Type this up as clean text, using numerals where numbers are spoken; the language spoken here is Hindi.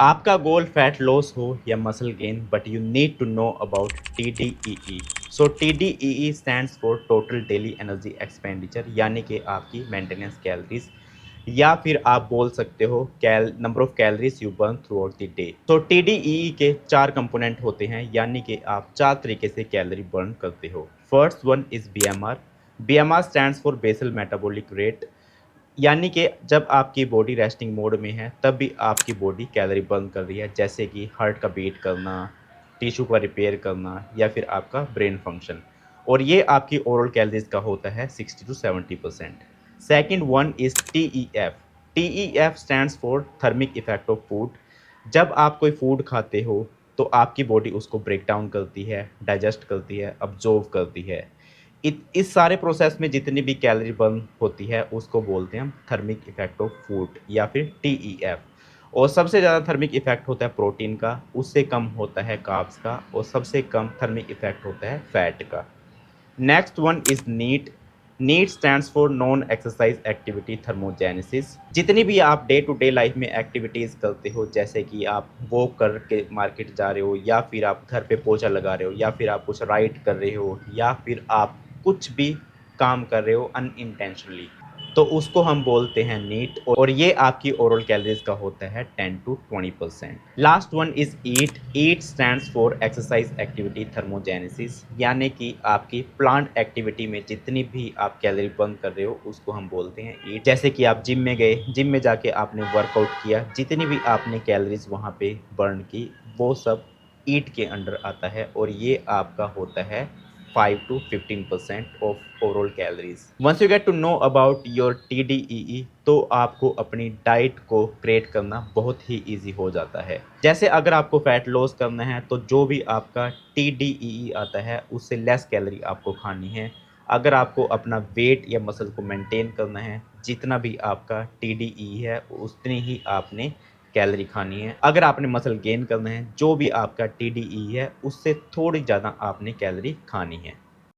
आपका गोल फैट लॉस हो या muscle gain but you need to know about TDEE। So TDEE stands for total daily energy expenditure, यानी कि आपकी मेंटेनेंस कैलोरीज, या फिर आप बोल सकते हो number of calories you burn through out the day. तो TDEE के चार कंपोनेंट होते हैं, यानी कि आप चार तरीके से कैलोरी बर्न करते हो। First one is BMR। BMR stands for basal metabolic rate, यानी कि जब आपकी बॉडी रेस्टिंग मोड में है तब भी आपकी बॉडी कैलोरी बर्न कर रही है, जैसे कि हार्ट का बीट करना, टिश्यू का रिपेयर करना, या फिर आपका ब्रेन फंक्शन। और ये आपकी ओवरऑल कैलोरीज का होता है 60 to 70%। Second one is TEF। TEF stands for thermic effect of food. जब आप कोई फूड खाते हो तो आपकी बॉडी उसको ब्रेक डाउन करती है, डाइजेस्ट करती है, अब्जॉर्व करती है। इस सारे प्रोसेस में जितनी भी कैलोरी बर्न होती है उसको बोलते हैं हम थर्मिक इफेक्ट ऑफ फूड, या फिर TEF। और सबसे ज़्यादा थर्मिक इफेक्ट होता है प्रोटीन का, उससे कम होता है कार्ब्स का, और सबसे कम थर्मिक इफेक्ट होता है फैट का। Next one is NEAT. NEAT stands for non exercise activity thermogenesis. जितनी भी आप डे टू डे लाइफ में एक्टिविटीज़ करते हो, जैसे कि आप वॉक करके मार्केट जा रहे हो, या फिर आप घर पे पोछा लगा रहे हो, या फिर आप कुछ राइट कर रहे हो, या फिर आप कुछ भी काम कर रहे हो अनइंटेंशनली, तो उसको हम बोलते हैं नीट। और ये आपकी ओरल कैलोरीज का होता है 10 to 20%। Last one is eat. Eat stands for exercise activity thermogenesis, यानी कि आपकी प्लांट एक्टिविटी में जितनी भी आप कैलोरी बर्न कर रहे हो उसको हम बोलते हैं ईट। जैसे कि आप जिम में गए, जिम में जाके आपने वर्कआउट किया, जितनी भी आपने कैलोरीज वहाँ पे बर्न की वो सब ईट के अंडर आता है, और ये आपका होता है 5 to 15% of overall calories. Once you get to know about your TDEE, तो आपको अपनी डाइट को क्रिएट करना बहुत ही ईजी हो जाता है। जैसे अगर आपको फैट लॉस करना है तो जो भी आपका TDEE आता है उससे लेस कैलोरी आपको खानी है। अगर आपको अपना वेट या मसल को मेंटेन करना है, जितना भी आपका TDEE है उतनी ही आपने कैलोरी खानी है। अगर आपने मसल गेन करना है, जो भी आपका TDEE है उससे थोड़ी ज़्यादा आपने कैलोरी खानी है।